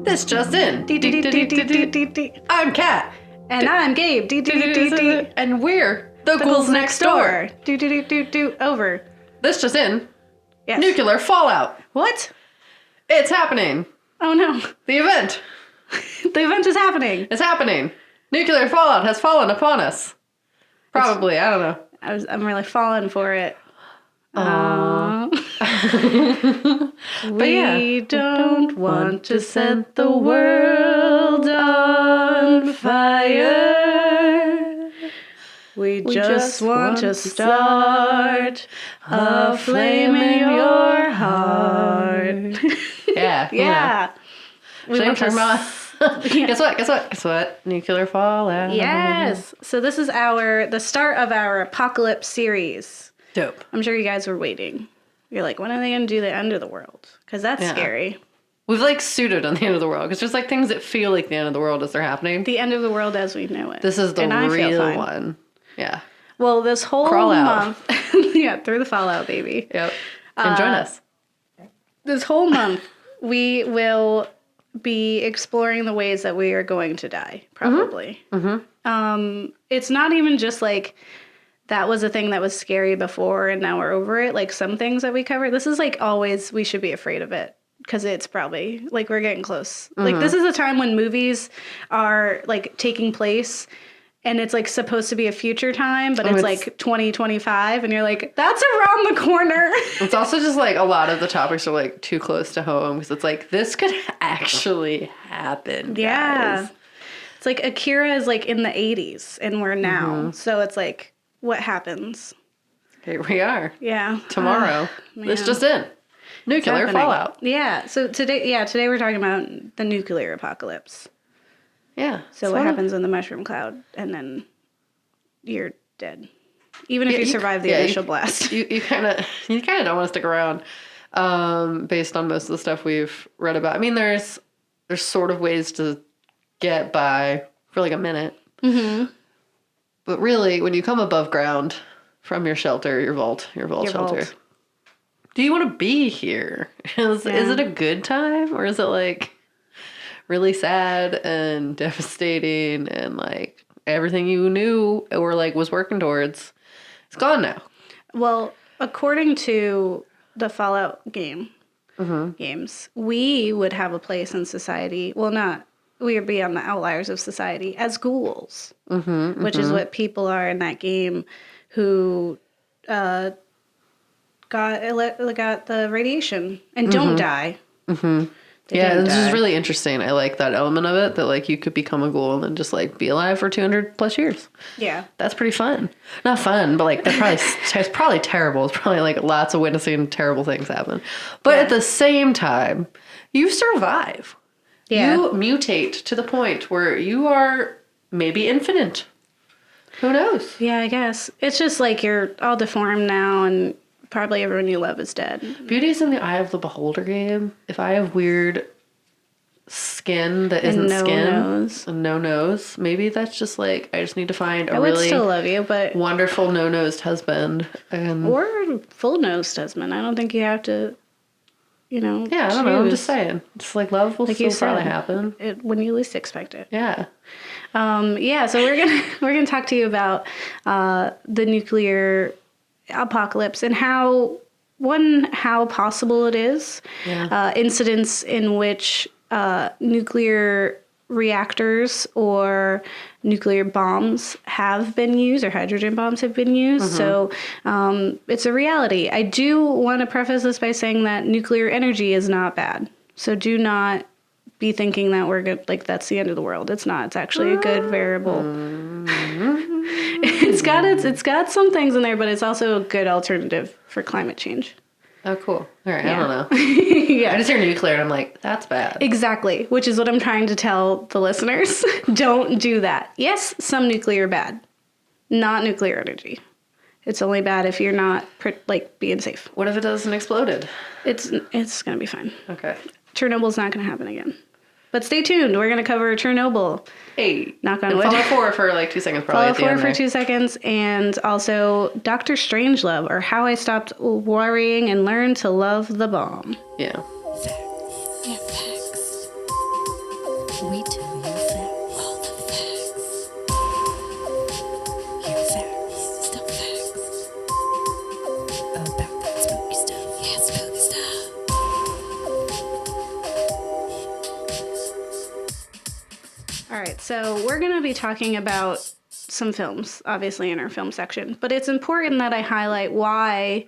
This just in. I'm Kat. And I'm Gabe. And we're the ghouls next door. Over. This just in. Yes. Nuclear fallout. What? It's happening. Oh no. The event. The event is happening. It's happening. Nuclear fallout has fallen upon us. Probably. I don't know. I'm really falling for it. We don't want to set the world on fire. We just want to start a flame in your heart. Yeah. Yeah. We want to Guess what? Nuclear fallout. Yes. So this is the start of our apocalypse series. Dope. I'm sure you guys were waiting. You're like, when are they going to do the end of the world? Because that's scary. We've like pseudoed on the end of the world because there's like things that feel like the end of the world as they're happening. The end of the world as we know it. This is the real one. Yeah. Well, this whole month. Yeah, through the fallout, baby. Yep. And join us. This whole month, we will be exploring the ways that we are going to die, probably. Mm-hmm. It's not even just like that was a thing that was scary before and now we're over it. Like some things that we cover, this is like always we should be afraid of it because it's probably like we're getting close. Mm-hmm. Like this is a time when movies are like taking place and it's like supposed to be a future time, but it's like 2025 and you're like, that's around the corner. It's also just like a lot of the topics are like too close to home because it's like this could actually happen. Yeah. Guys. It's like Akira is like in the 80s and we're now. Mm-hmm. So it's like, what happens? Here we are. Yeah. Tomorrow. This just in. Nuclear fallout. Yeah. So today we're talking about the nuclear apocalypse. Yeah. So what happens in the mushroom cloud and then you're dead. Even if you survive the initial blast. You kind of don't want to stick around based on most of the stuff we've read about. I mean, there's sort of ways to get by for like a minute. Mm-hmm. But really, when you come above ground from your shelter, your vault shelter, do you want to be here? Is it a good time? Or is it like really sad and devastating and like everything you knew or like was working towards is gone now? Well, according to the Fallout games, we would have a place in society. Well, we would be on the outliers of society as ghouls, which is what people are in that game who got the radiation and don't die. Mm-hmm. This is really interesting. I like that element of it, that like you could become a ghoul and then just like be alive for 200 plus years. Yeah. That's pretty fun. Not fun, but like it's probably terrible. It's probably like lots of witnessing terrible things happen. But at the same time, you survive. Yeah. You mutate to the point where you are maybe infinite. Who knows? Yeah, I guess. It's just like you're all deformed now and probably everyone you love is dead. Beauty's in the eye of the beholder game. If I have weird skin that isn't nose. And no nose, maybe that's just like I just need to find a really really still love you, but wonderful no-nosed husband. Or full-nosed husband. I don't think you have to... Yeah, I don't know. I'm just saying. It's like love will still probably happen when you least expect it. Yeah. So we're gonna talk to you about the nuclear apocalypse and how possible it is. Yeah. Incidents in which nuclear reactors or nuclear bombs have been used or hydrogen bombs have been used. So it's a reality. I do want to preface this by saying that nuclear energy is not bad. So do not be thinking that we're good, like that's the end of the world. It's not. It's actually a good variable. It's got some things in there, but it's also a good alternative for climate change. Oh, cool. All right, yeah. I don't know. Yeah. I just hear nuclear and I'm like, that's bad. Exactly, which is what I'm trying to tell the listeners. Don't do that. Yes, some nuclear bad. Not nuclear energy. It's only bad if you're not, being safe. What if it doesn't exploded? It's going to be fine. Okay. Chernobyl's not going to happen again. But stay tuned. We're going to cover Chernobyl. Hey. Knock on wood. Follow 4 for like 2 seconds probably at the end. Follow 4 for 2 seconds. And also Dr. Strangelove, or How I Stopped Worrying and Learned to Love the Bomb. Yeah. right, so we're going to be talking about some films, obviously, in our film section. But it's important that I highlight why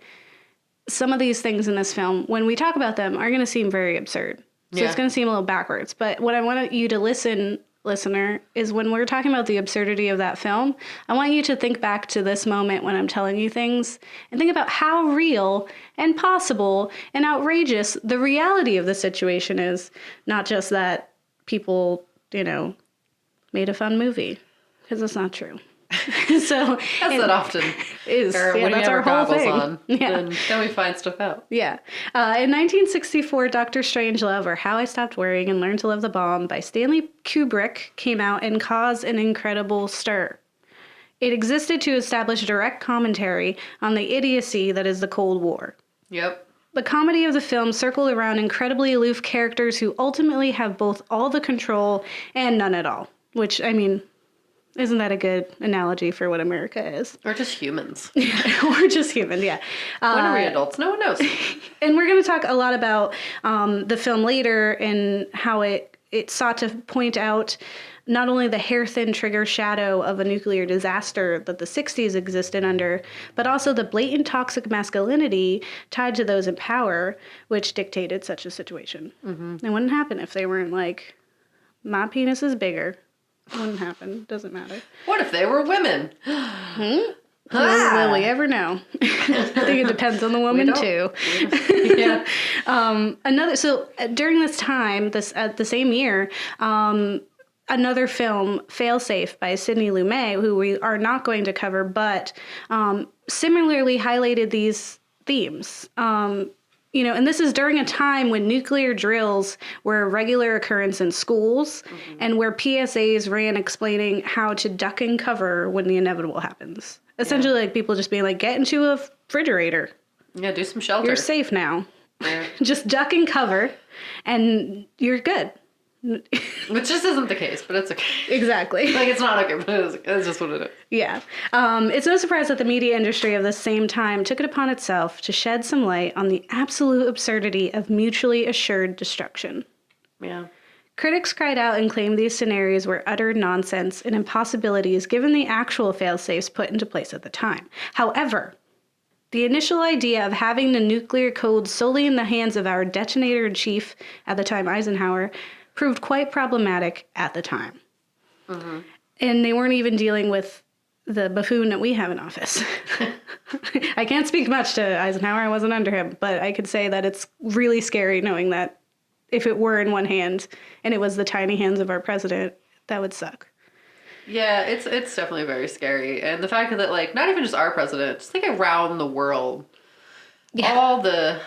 some of these things in this film, when we talk about them, are going to seem very absurd. So it's going to seem a little backwards. But what I want you to listener, is when we're talking about the absurdity of that film, I want you to think back to this moment when I'm telling you things and think about how real and possible and outrageous the reality of the situation is. Not just that people, made a fun movie, because it's not true. So as that often is. Yeah, that's our whole thing. On, then we find stuff out. Yeah. In 1964, Dr. Strangelove, or How I Stopped Worrying and Learned to Love the Bomb by Stanley Kubrik came out and caused an incredible stir. It existed to establish direct commentary on the idiocy that is the Cold War. Yep. The comedy of the film circled around incredibly aloof characters who ultimately have both all the control and none at all. Which, isn't that a good analogy for what America is? Or just humans. Or just human, yeah. When are we adults? No one knows. And we're going to talk a lot about the film later and how it sought to point out not only the hair-thin trigger shadow of a nuclear disaster that the 60s existed under, but also the blatant toxic masculinity tied to those in power, which dictated such a situation. Mm-hmm. It wouldn't happen if they weren't like, my penis is bigger. Wouldn't happen. Doesn't matter. What if they were women? Will we ever know? I think it depends on the woman too. Yeah. During this time, the same year, another film, Failsafe by Sidney Lumet, who we are not going to cover, but similarly highlighted these themes. And this is during a time when nuclear drills were a regular occurrence in schools, mm-hmm. and where PSAs ran explaining how to duck and cover when the inevitable happens. Essentially, like people just being like, get into a refrigerator. Yeah, do some shelter. You're safe now. Yeah. Just duck and cover, and you're good. Which just isn't the case, but it's okay. Exactly. Like, it's not okay, but it's just what it is. Yeah. It's no surprise that the media industry of the same time took it upon itself to shed some light on the absolute absurdity of mutually assured destruction. Yeah. Critics cried out and claimed these scenarios were utter nonsense and impossibilities given the actual fail-safes put into place at the time. However, the initial idea of having the nuclear code solely in the hands of our detonator-in-chief, at the time Eisenhower, proved quite problematic at the time. Mm-hmm. And they weren't even dealing with the buffoon that we have in office. I can't speak much to Eisenhower. I wasn't under him. But I could say that it's really scary knowing that if it were in one hand and it was the tiny hands of our president, that would suck. Yeah, it's definitely very scary. And the fact that, like, not even just our president, just like around the world, all the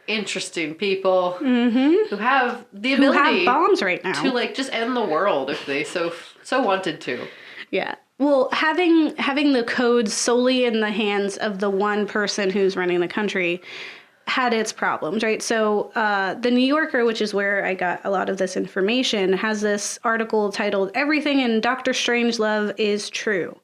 interesting people mm-hmm. who have the ability who have bombs right now to like just end the world if they so wanted to. Yeah. Well, having the codes solely in the hands of the one person who's running the country had its problems, right? So the New Yorker, which is where I got a lot of this information, has this article titled "Everything in Dr. Strangelove is True."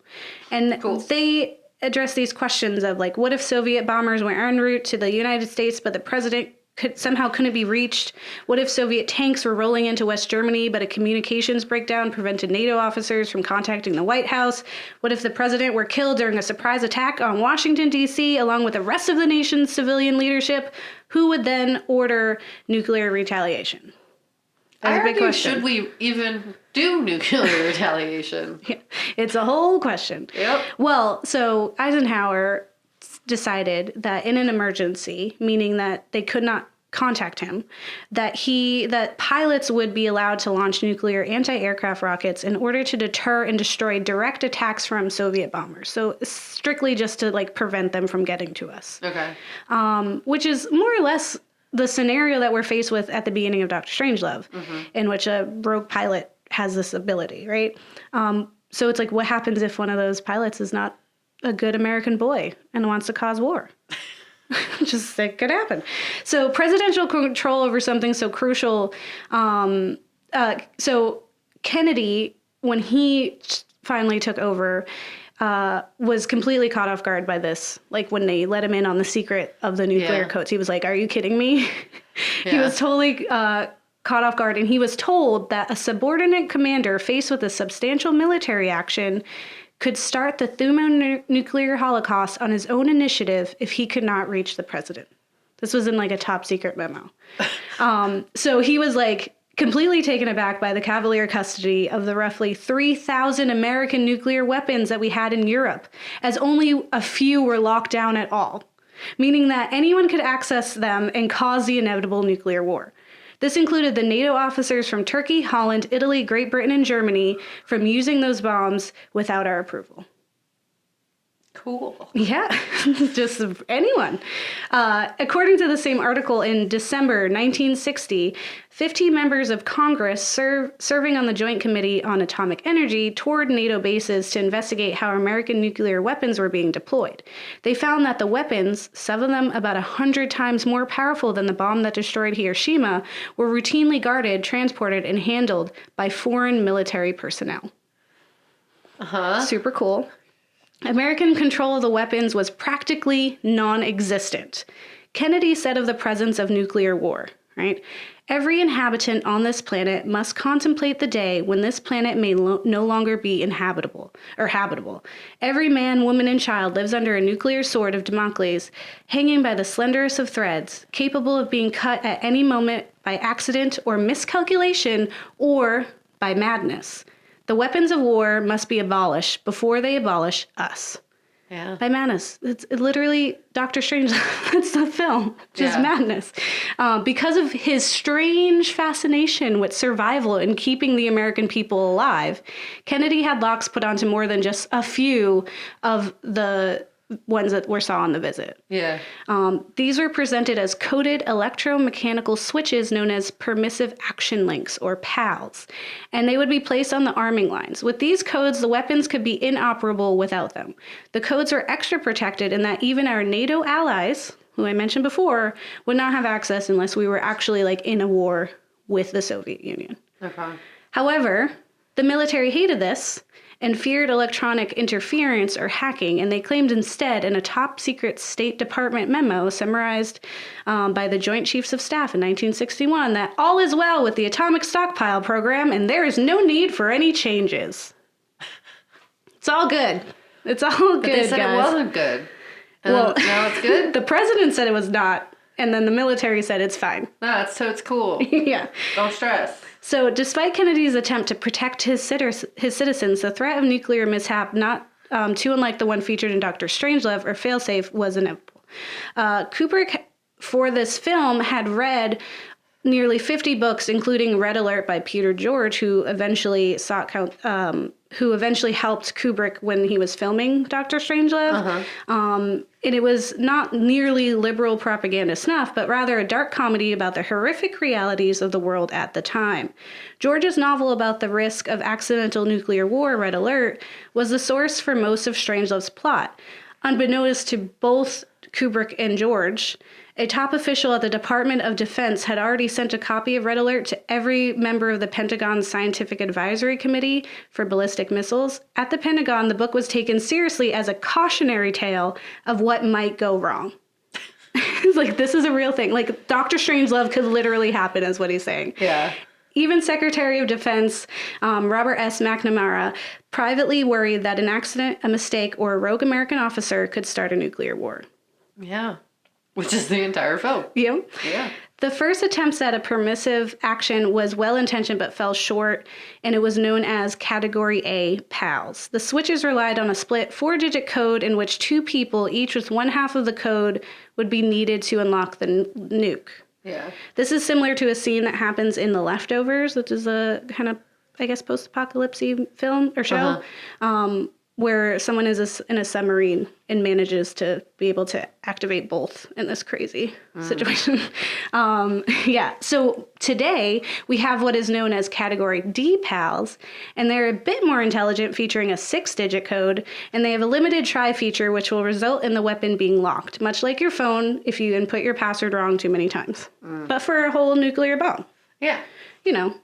And they address these questions of like, what if Soviet bombers were en route to the United States, but the president couldn't be reached? What if Soviet tanks were rolling into West Germany, but a communications breakdown prevented NATO officers from contacting the White House? What if the president were killed during a surprise attack on Washington, D.C., along with the rest of the nation's civilian leadership? Who would then order nuclear retaliation? That's a big question. Should we even do nuclear retaliation? Yeah, it's a whole question. Yep. Well, so Eisenhower decided that in an emergency, meaning that they could not contact him, that pilots would be allowed to launch nuclear anti-aircraft rockets in order to deter and destroy direct attacks from Soviet bombers. So strictly just to like prevent them from getting to us. Okay. Which is more or less the scenario that we're faced with at the beginning of Dr. Strangelove, mm-hmm. in which a rogue pilot has this ability, right? So it's like, what happens if one of those pilots is not a good American boy and wants to cause war? Just it could happen. So presidential control over something so crucial. So Kennedy, when he finally took over, was completely caught off guard by this. Like when they let him in on the secret of the nuclear codes, he was like, "Are you kidding me?" He was totally caught off guard, and he was told that a subordinate commander faced with a substantial military action could start the thermonuclear holocaust on his own initiative if he could not reach the president. This was in like a top secret memo. So he was like completely taken aback by the cavalier custody of the roughly 3,000 American nuclear weapons that we had in Europe, as only a few were locked down at all, meaning that anyone could access them and cause the inevitable nuclear war. This included the NATO officers from Turkey, Holland, Italy, Great Britain, and Germany from using those bombs without our approval. Cool. Yeah, just anyone. According to the same article, in December 1960, 50 members of Congress serving on the Joint Committee on Atomic Energy toured NATO bases to investigate how American nuclear weapons were being deployed. They found that the weapons, some of them about 100 times more powerful than the bomb that destroyed Hiroshima, were routinely guarded, transported, and handled by foreign military personnel. Super cool. American control of the weapons was practically non-existent. Kennedy said of the presence of nuclear war, right? Every inhabitant on this planet must contemplate the day when this planet may no longer be habitable. Every man, woman, and child lives under a nuclear sword of Damocles, hanging by the slenderest of threads, capable of being cut at any moment by accident or miscalculation or by madness. The weapons of war must be abolished before they abolish us. Yeah. By madness. It's literally Dr. Strange. That's the film. Just madness. Because of his strange fascination with survival and keeping the American people alive, Kennedy had locks put onto more than just a few of the ones that were saw on the visit. Yeah. These were presented as coded electromechanical switches known as permissive action links, or PALs, and they would be placed on the arming lines. With these codes, the weapons could be inoperable without them. The codes were extra protected in that even our NATO allies, who I mentioned before, would not have access unless we were actually like in a war with the Soviet Union. Okay. However, the military hated this and feared electronic interference or hacking, and they claimed instead in a top-secret State Department memo summarized by the Joint Chiefs of Staff in 1961 that all is well with the atomic stockpile program and there is no need for any changes. It's all good. It's all good, But they said guys. it wasn't good. And Well, now it's good? The president said it was not, and then the military said it's fine. No, it's cool. Yeah. Don't stress. So, despite Kennedy's attempt to protect his citizens, the threat of nuclear mishap, not too unlike the one featured in Dr. Strangelove or Failsafe, was inevitable. Kubrik, for this film, had read nearly 50 books, including Red Alert by Peter George, who eventually helped Kubrick when he was filming Dr. Strangelove. And it was not nearly liberal propaganda snuff, but rather a dark comedy about the horrific realities of the world at the time. George's novel about the risk of accidental nuclear war, Red Alert, was the source for most of Strangelove's plot. Unbeknownst to both Kubrick and George, a top official at the Department of Defense had already sent a copy of Red Alert to every member of the Pentagon's Scientific Advisory Committee for Ballistic Missiles. At the Pentagon, the book was taken seriously as a cautionary tale of what might go wrong. It's like, this is a real thing. Like, Dr. Strangelove could literally happen, is what he's saying. Yeah. Even Secretary of Defense Robert S. McNamara privately worried that an accident, a mistake, or a rogue American officer could start a nuclear war. Yeah. Which is the entire film. Yeah. Yeah. The first attempts at a permissive action was well-intentioned but fell short, and it was known as Category A PALs. The switches relied on a split 4-digit code in which 2 people, each with one half of the code, would be needed to unlock the nuke. Yeah. This is similar to a scene that happens in The Leftovers, which is a kind of, I guess, post-apocalypse film or show, where someone is in a submarine and manages to be able to activate both in this crazy situation. So today we have what is known as Category D PALs, and they're a bit more intelligent, featuring a 6-digit code, and they have a limited try feature which will result in the weapon being locked, much like your phone if you input your password wrong too many times. But for a whole nuclear bomb. Yeah. You know.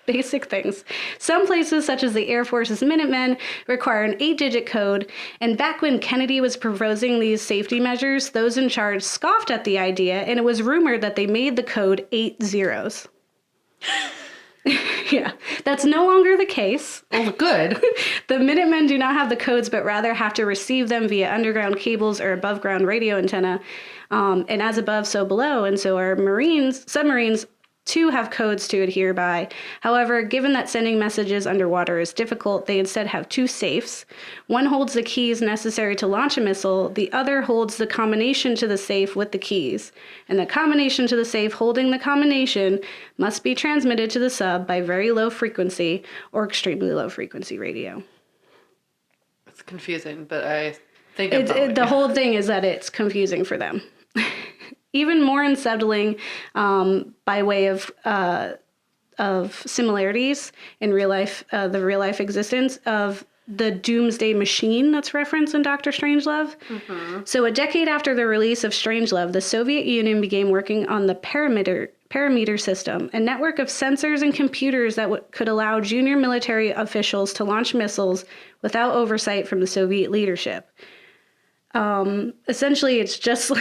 Basic things. Some places, such as the Air Force's Minutemen, require an 8-digit code, and back when Kennedy was proposing these safety measures, those in charge scoffed at the idea, and it was rumored that they made the code 8 zeros. Yeah, that's no longer the case. Oh, good. The Minutemen do not have the codes, but rather have to receive them via underground cables or above ground radio antenna. And as above, so below. And so our submarines too have codes to adhere by. However, given that sending messages underwater is difficult, they instead have two safes. One holds the keys necessary to launch a missile. The other holds the combination to the safe with the keys. And the combination to the safe holding the combination must be transmitted to the sub by very low frequency or extremely low frequency radio. It's confusing, but I think the whole thing is that it's confusing for them. Even more unsettling, by way of similarities in real life, the real life existence of the doomsday machine that's referenced in Dr. Strangelove. Mm-hmm. So a decade after the release of Strangelove, the Soviet Union began working on the parameter system, a network of sensors and computers that could allow junior military officials to launch missiles without oversight from the Soviet leadership. Essentially, it's just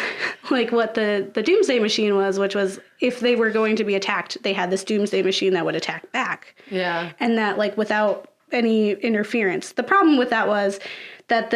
like what the doomsday machine was, which was if they were going to be attacked, they had this doomsday machine that would attack back. Yeah. And that, like, without any interference. The problem with that was that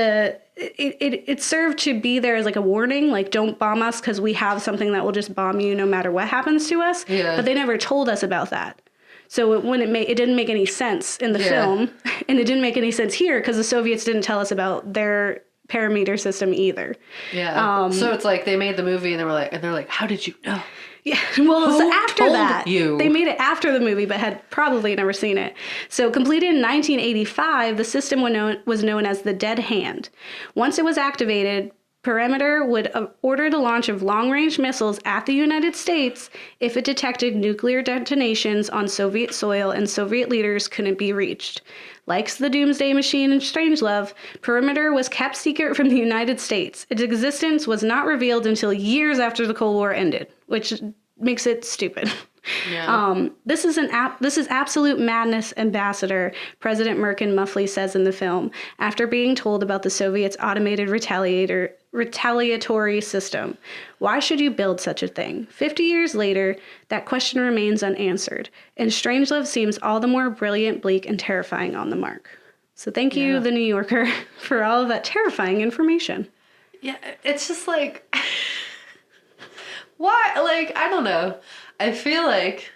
it served to be there as like a warning, like, don't bomb us because we have something that will just bomb you no matter what happens to us. Yeah. But they never told us about that. So it didn't make any sense in the film, and it didn't make any sense here because the Soviets didn't tell us about their parameter system either. Yeah. So it's like they made the movie and they're like, how did you know? Yeah. Well, so after told that, you? They made it after the movie, but had probably never seen it. So completed in 1985, the system was known as the Dead Hand. Once it was activated, Perimeter would order the launch of long-range missiles at the United States if it detected nuclear detonations on Soviet soil and Soviet leaders couldn't be reached. Like the Doomsday Machine in Strangelove, Perimeter was kept secret from the United States. Its existence was not revealed until years after the Cold War ended, which makes it stupid. Yeah. This is absolute madness, Ambassador, President Merkin Muffley says in the film, after being told about the Soviets' automated retaliatory system. Why should you build such a thing? 50 years later, that question remains unanswered, and Strangelove seems all the more brilliant, bleak, and terrifying on the mark. So thank you, The New Yorker, for all of that terrifying information. Yeah, it's just like, why? Like, I don't know. I feel like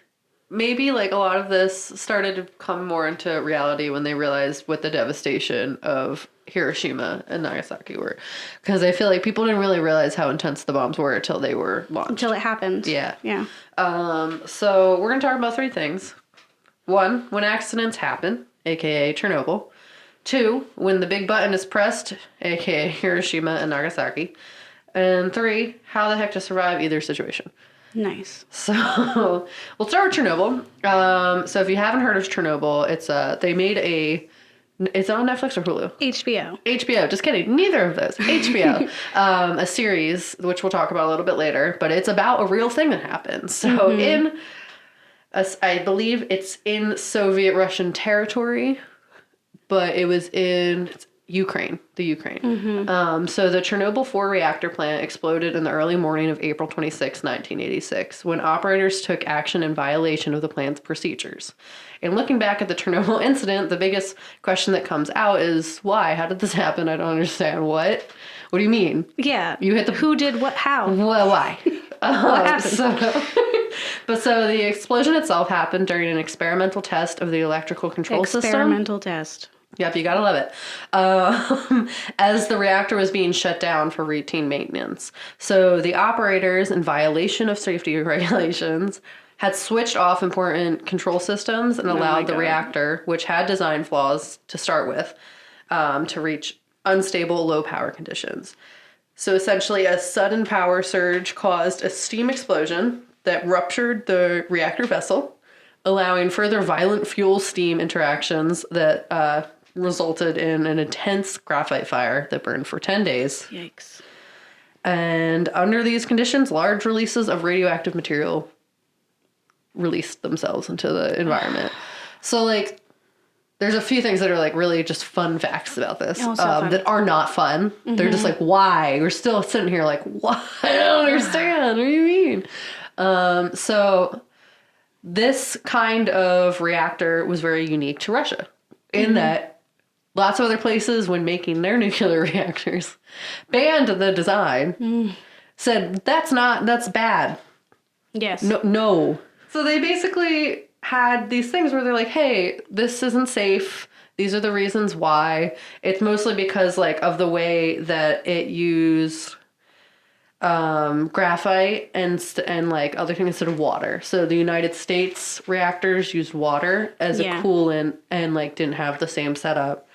maybe like a lot of this started to come more into reality when they realized what the devastation of Hiroshima and Nagasaki were. Because I feel like people didn't really realize how intense the bombs were until they were launched. Until it happened. Yeah. Yeah. So we're going to talk about three things. 1, when accidents happen, aka Chernobyl. 2, when the big button is pressed, aka Hiroshima and Nagasaki. And 3, how the heck to survive either situation. Nice. So we'll start with Chernobyl. So if you haven't heard of Chernobyl, it's they made it's on Netflix or Hulu? HBO. Just kidding. Neither of those. HBO. A series, which we'll talk about a little bit later, but it's about a real thing that happened. So I believe it's in Soviet Russian territory, but it was in Ukraine. So the Chernobyl 4 reactor plant exploded in the early morning of April 26, 1986, when operators took action in violation of the plant's procedures. And looking back at the Chernobyl incident, the biggest question that comes out is, why? How did this happen? I don't understand. What do you mean? Yeah. You hit Who did what? How? Well, why? What happened? So the explosion itself happened during an experimental test of the electrical control system. Experimental test. Yep, you gotta love it. As the reactor was being shut down for routine maintenance. So the operators, in violation of safety regulations, had switched off important control systems and allowed the reactor, which had design flaws to start with, to reach unstable low power conditions. So essentially a sudden power surge caused a steam explosion that ruptured the reactor vessel, allowing further violent fuel-steam interactions that resulted in an intense graphite fire that burned for 10 days. Yikes. And under these conditions, large releases of radioactive material released themselves into the environment. So, like, there's a few things that are, like, really just fun facts about this that are not fun. Mm-hmm. They're just like, why? We're still sitting here like, why? I don't understand. What do you mean? So this kind of reactor was very unique to Russia in that lots of other places, when making their nuclear reactors, banned the design, said, that's bad. Yes. No. So they basically had these things where they're like, hey, this isn't safe. These are the reasons why. It's mostly because, like, of the way that it used graphite and like other things instead of water. So the United States reactors used water as a coolant and like didn't have the same setup.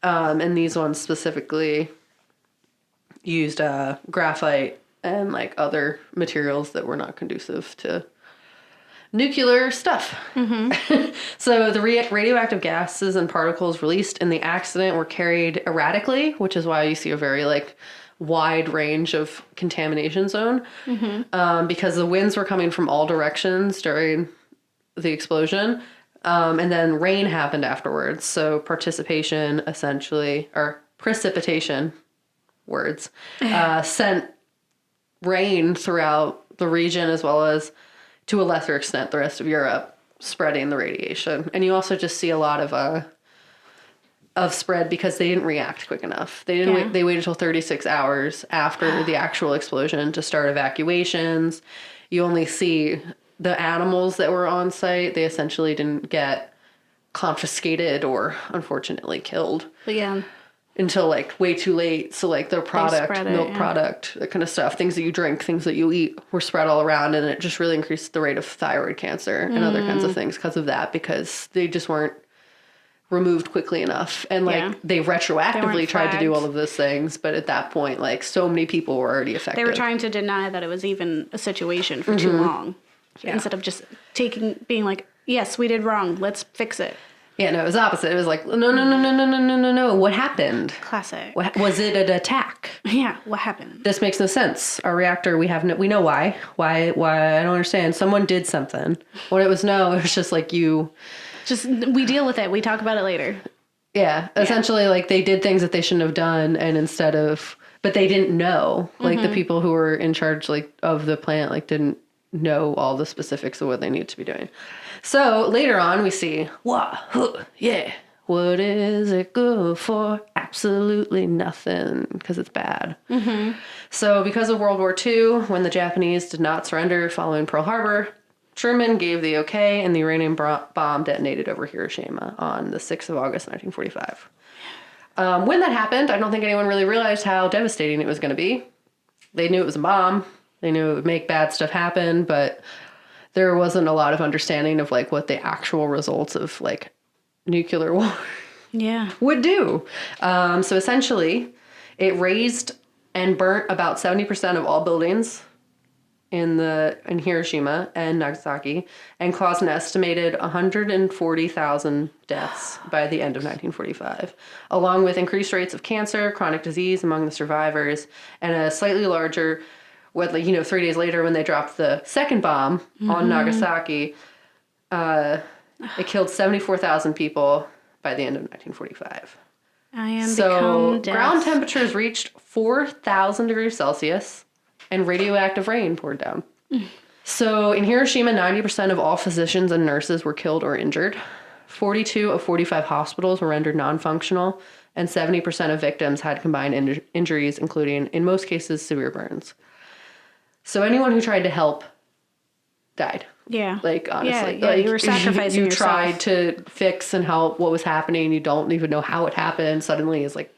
And these ones specifically used graphite and like other materials that were not conducive to nuclear stuff. So the radioactive gases and particles released in the accident were carried erratically, which is why you see a very like wide range of contamination zone, because the winds were coming from all directions during the explosion. And then rain happened afterwards. So precipitation sent rain throughout the region, as well as to a lesser extent the rest of Europe, spreading the radiation. And you also just see a lot of spread because they didn't react quick enough. They didn't wait. They waited until 36 hours after the actual explosion to start evacuations. You only see the animals that were on site. They essentially didn't get confiscated or unfortunately killed. But yeah. Until like way too late. So like their product, milk product, that kind of stuff, things that you drink, things that you eat were spread all around, and it just really increased the rate of thyroid cancer and other kinds of things because of that, because they just weren't removed quickly enough. And like they retroactively tried to do all of those things, but at that point, like so many people were already affected. They were trying to deny that it was even a situation for too long. Instead of just being like, yes, we did wrong, let's fix it. Yeah, no, it was opposite. It was like, no. What happened? Classic. Was it an attack? Yeah, what happened? This makes no sense. Our reactor, we know why. Why, I don't understand. Someone did something. When it was it was just like we deal with it. We talk about it later. Yeah, essentially, like, they did things that they shouldn't have done, and but they didn't know. Like, the people who were in charge, like, of the plant, like, didn't know all the specifics of what they needed to be doing. So later on, we see, what is it good for? Absolutely nothing, because it's bad. So because of World War II, when the Japanese did not surrender following Pearl Harbor, Truman gave the okay, and the uranium bomb detonated over Hiroshima on the 6th of August, 1945. When that happened, I don't think anyone really realized how devastating it was going to be. They knew it was a bomb. They knew it would make bad stuff happen, but there wasn't a lot of understanding of like what the actual results of like nuclear war would do. So essentially, it razed and burnt about 70% of all buildings in Hiroshima and Nagasaki, and caused an estimated 140,000 deaths by the end of 1945, along with increased rates of cancer, chronic disease among the survivors, and a slightly larger, 3 days later when they dropped the second bomb on Nagasaki, it killed 74,000 people by the end of 1945. Ground temperatures reached 4,000 degrees Celsius, and radioactive rain poured down. So in Hiroshima, 90% of all physicians and nurses were killed or injured. 42 of 45 hospitals were rendered non-functional, and 70% of victims had combined injuries, including, in most cases, severe burns. So anyone who tried to help died. Yeah. Like, honestly. Yeah, you were sacrificing yourself. You tried to fix and help what was happening. You don't even know how it happened. Suddenly it's like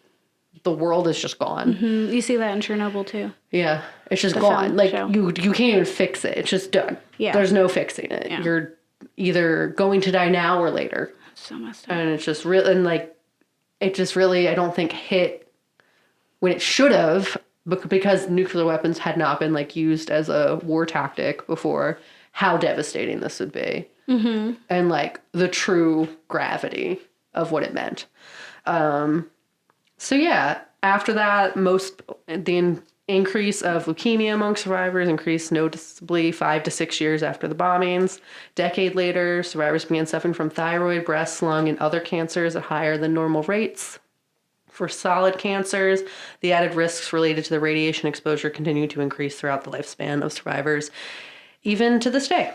the world is just gone. You see that in Chernobyl too. Yeah. It's just gone. Like, you can't even fix it. It's just done. Yeah. There's no fixing it. Yeah. You're either going to die now or later. So messed up. And it's just really, and like, it just really, I don't think, hit when it should have, because nuclear weapons had not been like used as a war tactic before, how devastating this would be. And like the true gravity of what it meant. So yeah, after that, the increase of leukemia among survivors increased noticeably 5 to 6 years after the bombings. Decade later, survivors began suffering from thyroid, breast, lung, and other cancers at higher than normal rates. For solid cancers, the added risks related to the radiation exposure continued to increase throughout the lifespan of survivors, even to this day.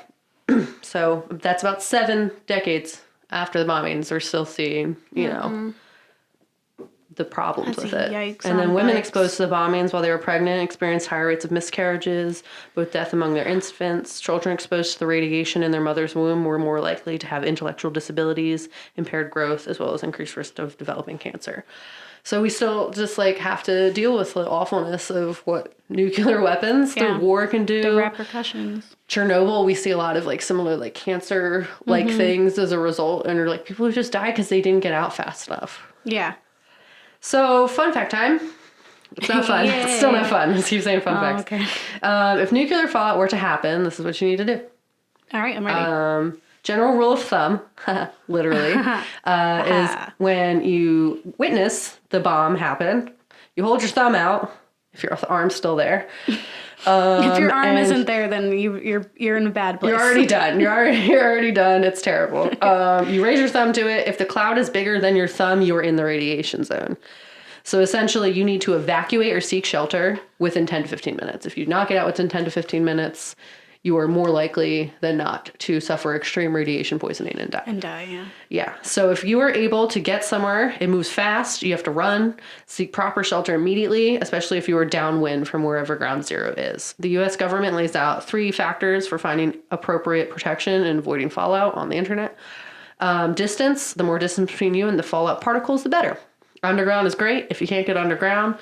So that's about 7 decades after the bombings. We're still seeing, you know, the problems with it. And then women exposed to the bombings while they were pregnant experienced higher rates of miscarriages, both death among their infants. Children exposed to the radiation in their mother's womb were more likely to have intellectual disabilities, impaired growth, as well as increased risk of developing cancer. So we still just like have to deal with the awfulness of what nuclear weapons, the war can do. The repercussions. Chernobyl, we see a lot of like similar like cancer like things as a result, and are like people who just die because they didn't get out fast enough. Yeah. So, fun fact time. It's not fun. It's still not fun. Just keep saying fun facts. Okay. If nuclear fallout were to happen, this is what you need to do. All right, I'm ready. General rule of thumb, literally, is when you witness the bomb happen, you hold your thumb out, if your arm's still there. If your arm isn't there, then you're in a bad place. You're already done. You're already done. It's terrible. You raise your thumb to it. If the cloud is bigger than your thumb, you're in the radiation zone. So essentially, you need to evacuate or seek shelter within 10 to 15 minutes. If you knock it out within 10 to 15 minutes, you are more likely than not to suffer extreme radiation poisoning and die. Yeah. Yeah. So if you are able to get somewhere, it moves fast. You have to run, seek proper shelter immediately, especially if you are downwind from wherever ground zero is. The U.S. government lays out 3 factors for finding appropriate protection and avoiding fallout on the internet. Distance, the more distance between you and the fallout particles, the better. Underground is great. If you can't get underground,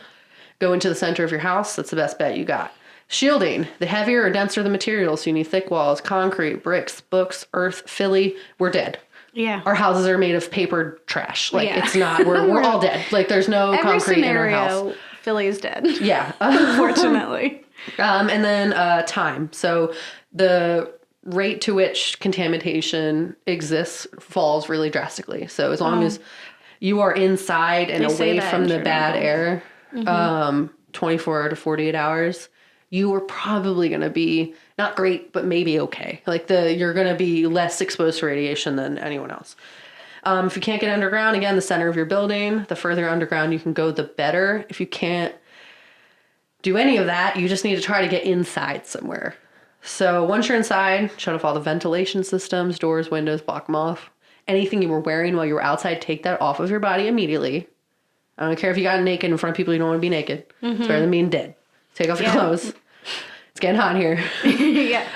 go into the center of your house. That's the best bet you got. Shielding. The heavier or denser the material, so you need thick walls, concrete, bricks, books, earth, Philly, we're dead. Yeah. Our houses are made of paper trash. Like, it's not, we're all dead. Like, there's no concrete in our house. Philly is dead. Yeah. Unfortunately. And then time. So the rate to which contamination exists falls really drastically. So as long as you are inside and away from the bad air, 24 to 48 hours, you are probably going to be not great, but maybe okay. Like you're going to be less exposed to radiation than anyone else. If you can't get underground, again, the center of your building, the further underground you can go, the better. If you can't do any of that, you just need to try to get inside somewhere. So once you're inside, shut off all the ventilation systems, doors, windows, block them off. Anything you were wearing while you were outside, take that off of your body immediately. I don't care if you got naked in front of people you don't want to be naked. It's better than being dead. Take off your clothes. It's getting hot here.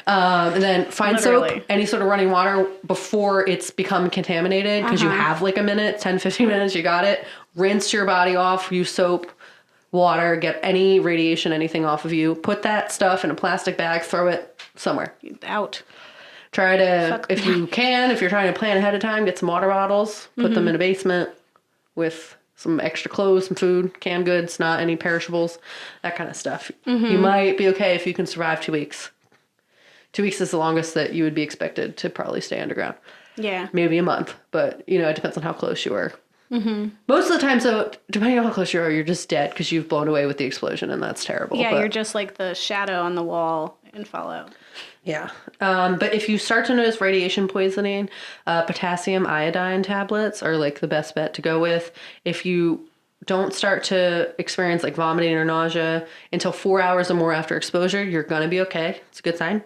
And then find soap, any sort of running water before it's become contaminated, because you have like a minute, 10, 15 minutes, you got it. Rinse your body off, use soap, water, get any radiation, anything off of you. Put that stuff in a plastic bag, throw it somewhere. Out. Try to, if you can, if you're trying to plan ahead of time, get some water bottles, put them in a basement with some extra clothes, some food, canned goods, not any perishables, that kind of stuff. You might be okay if you can survive 2 weeks. 2 weeks is the longest that you would be expected to probably stay underground. Yeah. Maybe a month, but, you know, it depends on how close you are. Most of the time, so depending on how close you are, you're just dead because you've blown away with the explosion, and that's terrible. Yeah, you're just like the shadow on the wall in Fallout. Yeah. But if you start to notice radiation poisoning, potassium iodine tablets are like the best bet to go with. If you don't start to experience like vomiting or nausea until 4 hours or more after exposure, you're going to be okay. It's a good sign.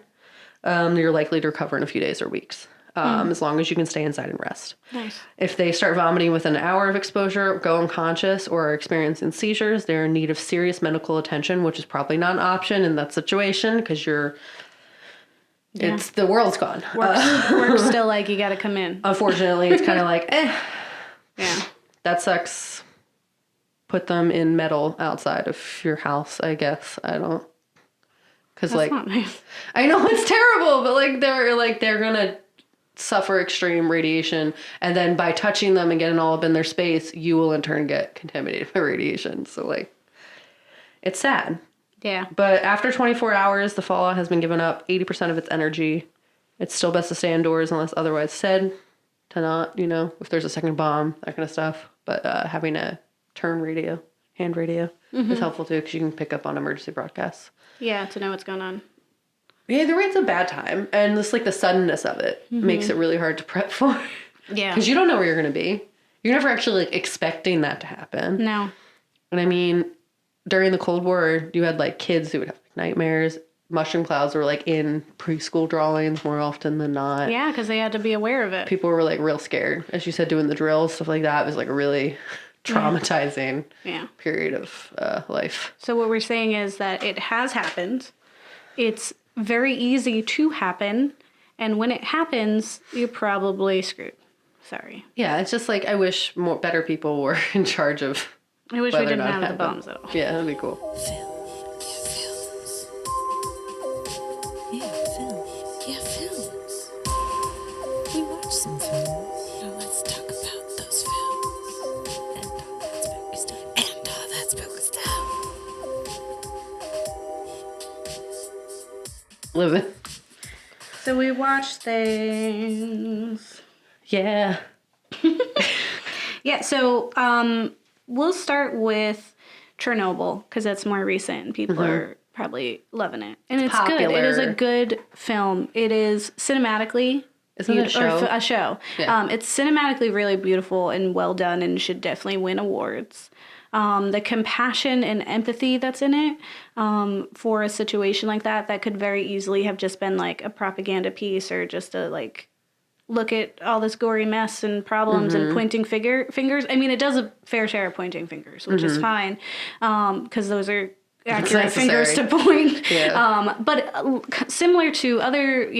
You're likely to recover in a few days or weeks, as long as you can stay inside and rest. Nice. If they start vomiting within an hour of exposure, go unconscious, or are experiencing seizures, they're in need of serious medical attention, which is probably not an option in that situation because it's the world's gone. Work's still like, you got to come in. Unfortunately, it's kind of like, Yeah. that sucks. Put them in metal outside of your house, I guess. I don't. Because That's not nice. I know it's terrible, but they're going to suffer extreme radiation. And then by touching them and getting all up in their space, you will in turn get contaminated by radiation. So it's sad. Yeah. But after 24 hours, the fallout has been given up 80% of its energy. It's still best to stay indoors unless otherwise said to not, if there's a second bomb, that kind of stuff. But having a turn radio, hand radio, is helpful too because you can pick up on emergency broadcasts. Yeah, to know what's going on. Yeah, the rain's a bad time. And just the suddenness of it makes it really hard to prep for. Yeah. Because you don't know where you're going to be. You're never actually expecting that to happen. No. And I mean, during the Cold War, you had kids who would have nightmares mushroom clouds were like in preschool drawings more often than not. Yeah, because they had to be aware of it. People were like real scared. As you said, doing the drills, stuff like that was like a really traumatizing period of life. So what we're saying is that it has happened. It's very easy to happen. And when it happens, you're probably screwed. Sorry. Yeah, it's just like I wish better people were in charge of. I wish we didn't have the bombs at all. Yeah, that'd be cool. Films. We watch some films. Now let's talk about those films. And all that spooky stuff. Living. So we watch things. Yeah. Yeah, so we'll start with Chernobyl because that's more recent and people are probably loving it. And it's popular. Good. It is a good film. It is cinematically... Isn't it a show? Or a show. Yeah. It's cinematically really beautiful and well done and should definitely win awards. The compassion and empathy that's in it for a situation like that could very easily have just been like a propaganda piece or just a like... look at all this gory mess and problems and pointing fingers. I mean, it does a fair share of pointing fingers, which is fine, because those are accurate fingers to point. Yeah. But similar to other,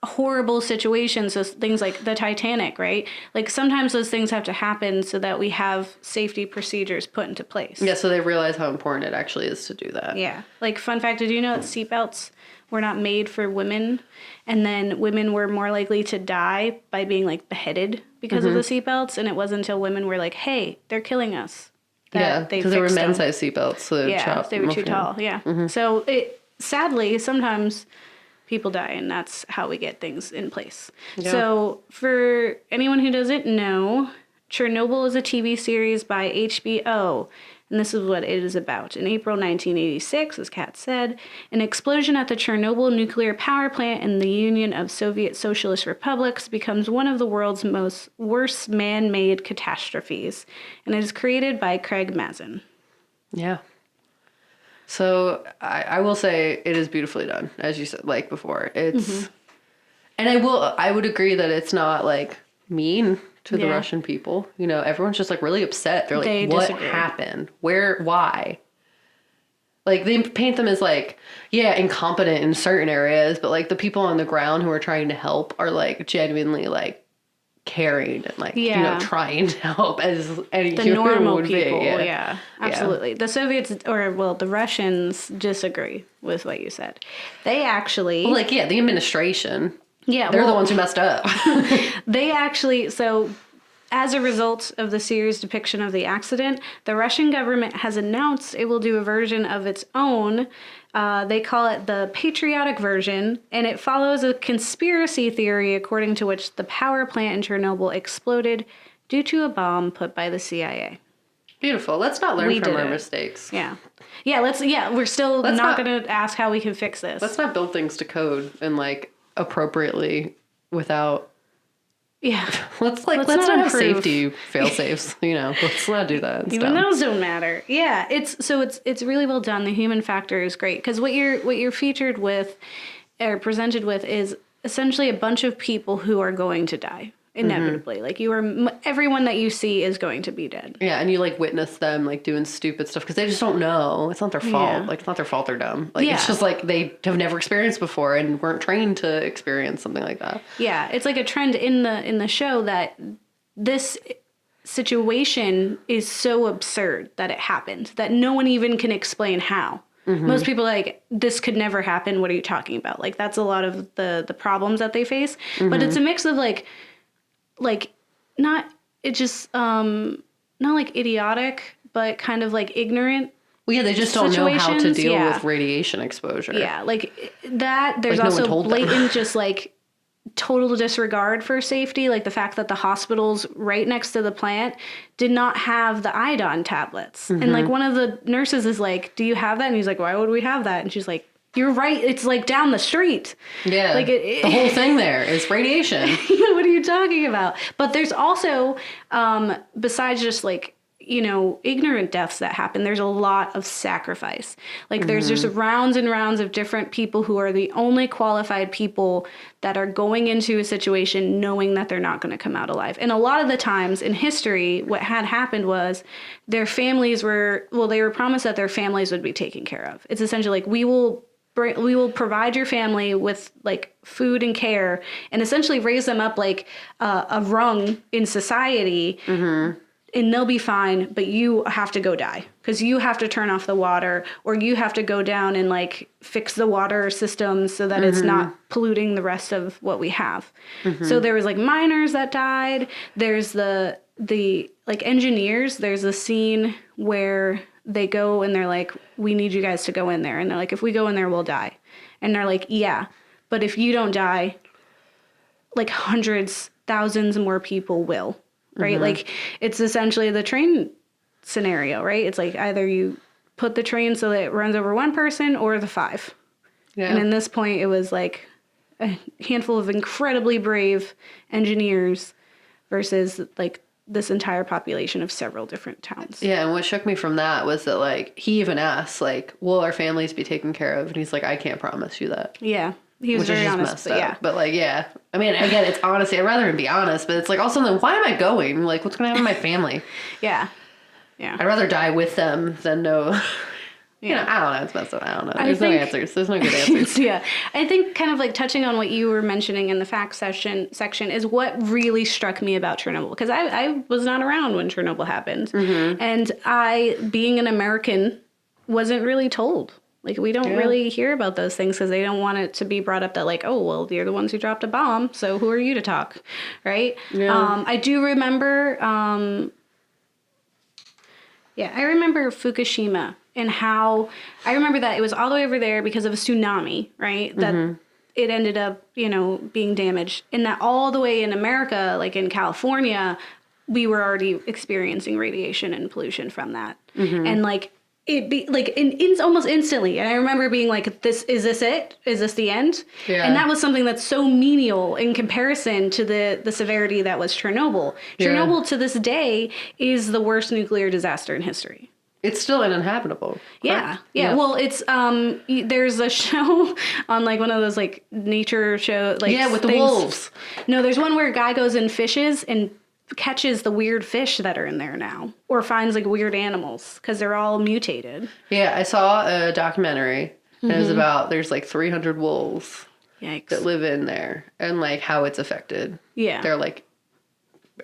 horrible situations, so things like the Titanic, right? Like sometimes those things have to happen so that we have safety procedures put into place. Yeah, so they realize how important it actually is to do that. Yeah. Like, fun fact, did you know that seatbelts were not made for women? And then women were more likely to die by being, like, beheaded because of the seatbelts. And it wasn't until women were like, hey, they're killing us. Yeah, because they were men's-sized seatbelts. So they were too tall, yeah. So, sadly, sometimes people die, and that's how we get things in place. Yeah. So, for anyone who doesn't know, Chernobyl is a TV series by HBO, and this is what it is about. In April 1986, as Kat said, an explosion at the Chernobyl nuclear power plant in the Union of Soviet Socialist Republics becomes one of the world's worst man-made catastrophes, and it is created by Craig Mazin. Yeah. So I will say it is beautifully done, as you said, like before. It's, and I would agree that it's not like mean to the Russian people. Everyone's just like really upset. They're like, what happened? Why? Like they paint them as like, incompetent in certain areas, but like the people on the ground who are trying to help are like genuinely like caring and like, trying to help as any the human normal would people. be. Yeah, absolutely. Yeah. The Soviets, the Russians disagree with what you said. They actually... Well, the administration. Yeah. They're the ones who messed up. They actually... So, as a result of the series depiction of the accident, the Russian government has announced it will do a version of its own. They call it the patriotic version, and it follows a conspiracy theory according to which the power plant in Chernobyl exploded due to a bomb put by the CIA. Beautiful. Let's not learn from our mistakes. Yeah. Yeah, we're still not going to ask how we can fix this. Let's not build things to code and like appropriately without... Yeah. Let's not have safety fail-safes, Let's not do that. Even those don't matter. Yeah, it's really well done. The human factor is great because what you're featured with or presented with is essentially a bunch of people who are going to die inevitably. Like everyone that you see is going to be dead. Yeah, and you like witness them like doing stupid stuff because they just don't know. It's not their fault. Yeah. Like it's not their fault they're dumb. Like it's just like they have never experienced before and weren't trained to experience something like that. Yeah, it's like a trend in the show that this situation is so absurd that it happened that no one even can explain how. Most people are like, this could never happen. What are you talking about? Like that's a lot of the problems that they face. But it's a mix of like not like idiotic, but kind of like ignorant. Well, yeah, they just don't know how to deal with radiation exposure. Yeah, like that. There's like also blatant just like total disregard for safety. Like the fact that the hospitals right next to the plant did not have the iodine tablets. And like one of the nurses is like, do you have that? And he's like, why would we have that? And she's like, you're right. It's like down the street. Yeah. Like the whole thing there is radiation. What are you talking about? But there's also, besides just like, ignorant deaths that happen. There's a lot of sacrifice. Like there's just rounds and rounds of different people who are the only qualified people that are going into a situation knowing that they're not going to come out alive. And a lot of the times in history, what had happened was their families they were promised that their families would be taken care of. It's essentially like, we will provide your family with like food and care and essentially raise them up like a rung in society. And they'll be fine, but you have to go die because you have to turn off the water, or you have to go down and like fix the water system so that it's not polluting the rest of what we have. So there was like miners that died. There's the like engineers. There's a scene where they go and they're like, we need you guys to go in there. And they're like, if we go in there, we'll die. And they're like, yeah, but if you don't die, like hundreds, thousands more people will. Right? Like it's essentially the train scenario, right? It's like either you put the train so that it runs over one person or the 5. Yeah. And in this point, it was like a handful of incredibly brave engineers versus like this entire population of several different towns. Yeah. And what shook me from that was that like, he even asked like, will our families be taken care of? And he's like, I can't promise you that. Yeah. He was very honest, but yeah. But like, yeah. I mean, again, it's honesty. I'd rather him be honest, but it's like also then why am I going? Like, what's going to happen to my family? Yeah. Yeah. I'd rather die with them than know. You know, I don't know. It's messed up. I don't know. There's no answers. There's no good answers. Yeah. I think kind of like touching on what you were mentioning in the facts section is what really struck me about Chernobyl. Because I was not around when Chernobyl happened. And I, being an American, wasn't really told. Like, we don't really hear about those things because they don't want it to be brought up that, like, oh, well, you're the ones who dropped a bomb, so who are you to talk, right? Yeah. I do remember, I remember Fukushima and how, I remember that it was all the way over there because of a tsunami, right? That it ended up, being damaged. And that all the way in America, like in California, we were already experiencing radiation and pollution from that. And, like, it be like in almost instantly. And I remember being like, is this it? Is this the end? Yeah. And that was something that's so menial in comparison to the severity that was Chernobyl. Yeah. Chernobyl to this day is the worst nuclear disaster in history. It's still uninhabitable. Yeah. Well, it's there's a show on like one of those like nature shows, like with the wolves. No, there's one where a guy goes and fishes and catches the weird fish that are in there now, or finds like weird animals because they're all mutated. Yeah, I saw a documentary and it was about there's like 300 wolves that live in there and like how it's affected. Yeah, they're like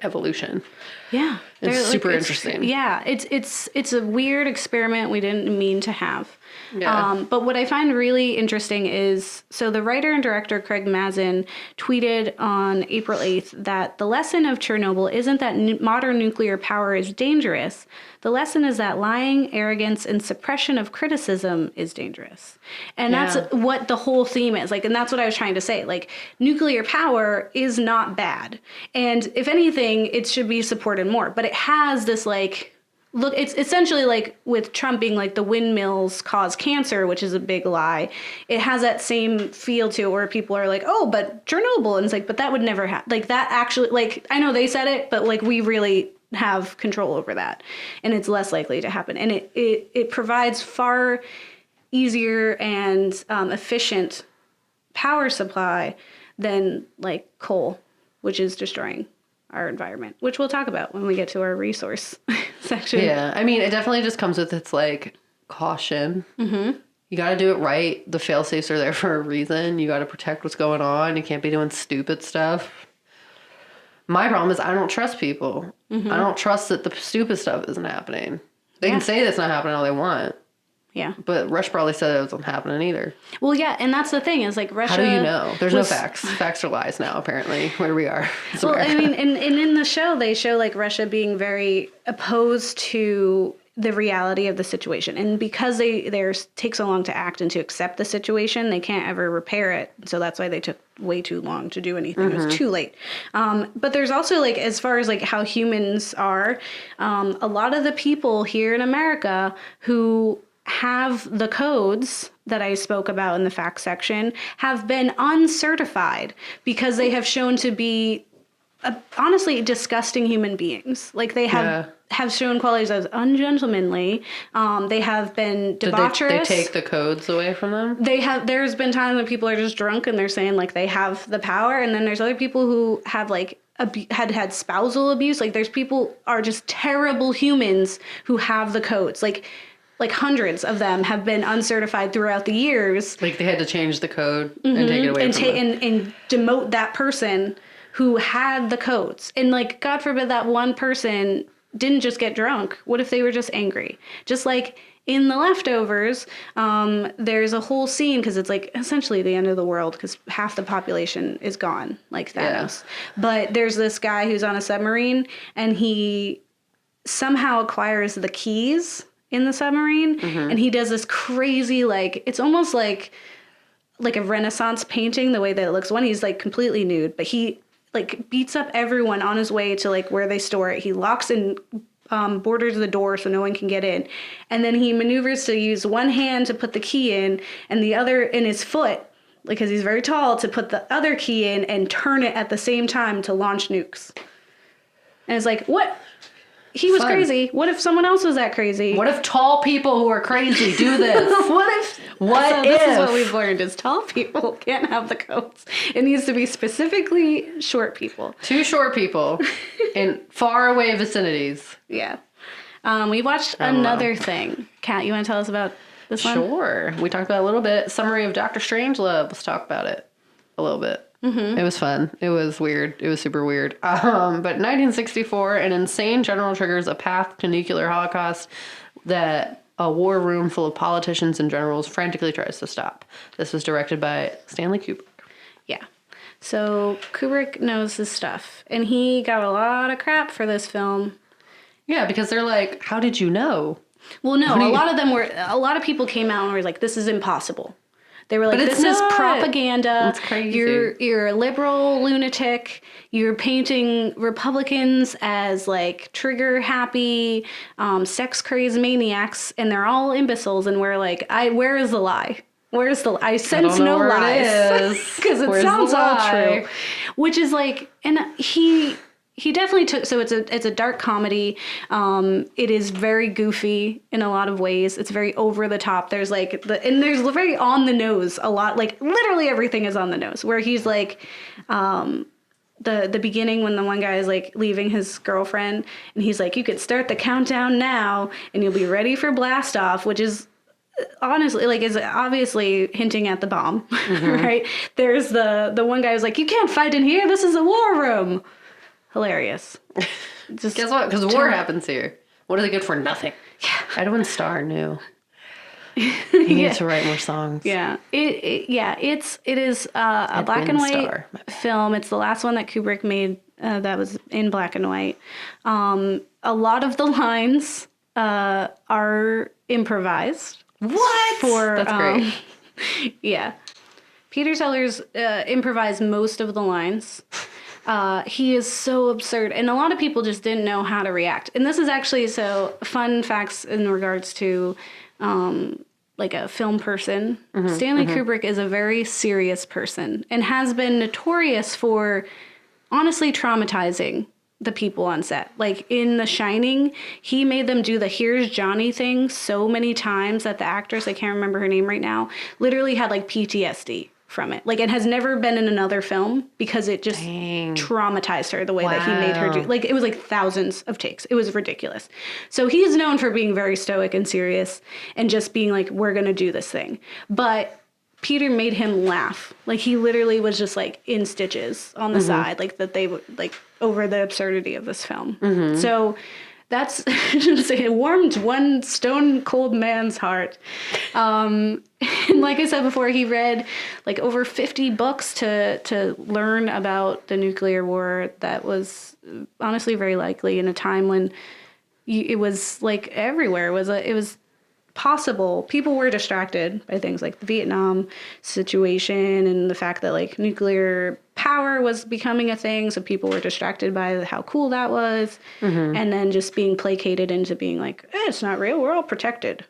evolution. Yeah, it's super interesting. Yeah, it's a weird experiment we didn't mean to have. Yeah. But what I find really interesting is, so the writer and director Craig Mazin tweeted on April 8th that the lesson of Chernobyl isn't that modern nuclear power is dangerous. The lesson is that lying, arrogance, and suppression of criticism is dangerous. And that's what the whole theme is. Like, and that's what I was trying to say. Like, nuclear power is not bad. And if anything, it should be supported more. But it has this, like, look, it's essentially like with Trump being like the windmills cause cancer, which is a big lie. It has that same feel to it where people are like, oh, but Chernobyl. And it's like, but that would never happen. Like, that actually, like, I know they said it, but like, we really have control over that. And it's less likely to happen. And it provides far easier and efficient power supply than like coal, which is destroying our environment, which we'll talk about when we get to our resource section. Yeah, I mean, it definitely just comes with its like caution. You got to do it right. The fail safes are there for a reason. You got to protect what's going on. You can't be doing stupid stuff. My problem is I don't trust people. I don't trust that the stupid stuff isn't happening. They can say that's not happening all they want. Yeah. But Russia probably said it wasn't happening either. Well, yeah, and that's the thing is like Russia. How do you know? There's no facts. Facts are lies now, apparently, where we are. Well, I mean, and in the show, they show like Russia being very opposed to the reality of the situation. And because they take so long to act and to accept the situation, they can't ever repair it. So that's why they took way too long to do anything. It was too late. But there's also like, as far as like how humans are, a lot of the people here in America who have the codes that I spoke about in the facts section have been uncertified because they have shown to be honestly disgusting human beings. Like they have shown qualities as ungentlemanly. They have been debaucherous. They take the codes away from them? There's been times when people are just drunk and they're saying like they have the power, and then there's other people who have like had spousal abuse. Like there's people are just terrible humans who have the codes. Like hundreds of them have been uncertified throughout the years. Like they had to change the code and take it away from them. And demote that person who had the codes. And like, God forbid that one person didn't just get drunk. What if they were just angry? Just like in The Leftovers, there's a whole scene, because it's like essentially the end of the world because half the population is gone, like Thanos. Yeah. But there's this guy who's on a submarine and he somehow acquires the keys in the submarine, and he does this crazy, like, it's almost like a Renaissance painting, the way that it looks. One, he's like completely nude, but he like beats up everyone on his way to like where they store it. He locks and borders the door so no one can get in. And then he maneuvers to use one hand to put the key in and the other in his foot, because he's very tall, to put the other key in and turn it at the same time to launch nukes. And it's like, what? He was crazy. What if someone else was that crazy? What if tall people who are crazy do this? This is what we've learned is tall people can't have the codes. It needs to be specifically short people. 2 short people in far away vicinities. Yeah. We watched another thing. Kat, you want to tell us about this one? Sure. We talked about it a little bit. Summary of Dr. Strangelove. Let's talk about it a little bit. It was fun. It was weird. It was super weird. But 1964, an insane general triggers a path to nuclear holocaust that a war room full of politicians and generals frantically tries to stop. This was directed by Stanley Kubrik. Yeah. So Kubrick knows his stuff, and he got a lot of crap for this film. Yeah, because they're like, how did you know? Well, no, a lot of people came out and were like, this is impossible. They were like, this is propaganda. It's crazy. You're a liberal lunatic. You're painting Republicans as like trigger happy, sex crazed maniacs, and they're all imbeciles. And we're like, where is the lie? Where's the? I sense no lies because it sounds all true. Which is like, and he definitely took, so it's a dark comedy. It is very goofy in a lot of ways. It's very over the top. There's like there's very on the nose a lot. Like literally everything is on the nose. Where he's like, the beginning when the one guy is like leaving his girlfriend and he's like, you could start the countdown now and you'll be ready for blast off, which is honestly like is obviously hinting at the bomb, right? There's the one guy who's like, you can't fight in here. This is a war room. Hilarious. Just guess what? Because war happens here. What are they good for? Nothing. Yeah. Edwin Starr knew. He needs to write more songs. Yeah. It is a black and white film. It's the last one that Kubrick made that was in black and white. A lot of the lines are improvised. What? That's great. Yeah. Peter Sellers improvised most of the lines. He is so absurd. And a lot of people just didn't know how to react. And this is actually fun facts in regards to like a film person. Stanley Kubrick is a very serious person and has been notorious for honestly traumatizing the people on set. Like in The Shining, he made them do the "Here's Johnny" thing so many times that the actress, I can't remember her name right now, literally had like PTSD from it. Like it has never been in another film because it just traumatized her the way that he made her do. Like it was like thousands of takes. It was ridiculous. So he's known for being very stoic and serious and just being like, we're going to do this thing. But Peter made him laugh. Like he literally was just like in stitches on the side, like that they would like over the absurdity of this film. So that's it warmed one stone cold man's heart. And like I said before, he read like over 50 books to learn about the nuclear war. That was honestly very likely in a time when it was like everywhere. It was possible. People were distracted by things like the Vietnam situation and the fact that like nuclear power was becoming a thing. So people were distracted by how cool that was. And then just being placated into being like, it's not real. We're all protected.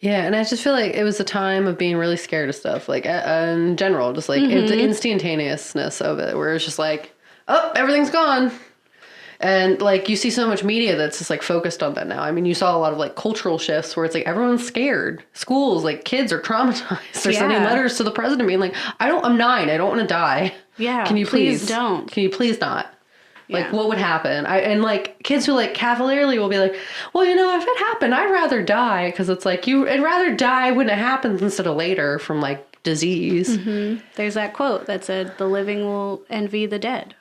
Yeah. And I just feel like it was a time of being really scared of stuff. Like in general, just like the instantaneousness of it, where it's just like, oh, everything's gone. And, like, you see so much media that's just, like, focused on that now. I mean, you saw a lot of, like, cultural shifts where it's, like, everyone's scared. Schools, like, kids are traumatized. They're sending letters to the president being like, I'm 9. I don't want to die. Yeah. Can you please don't. Can you please not? Like, Yeah. what would happen? And, like, kids who, like, cavalierly will be like, well, you know, if it happened, I'd rather die. Because it's like, I'd rather die when it happens instead of later from, like, disease. Mm-hmm. There's that quote that said, the living will envy the dead.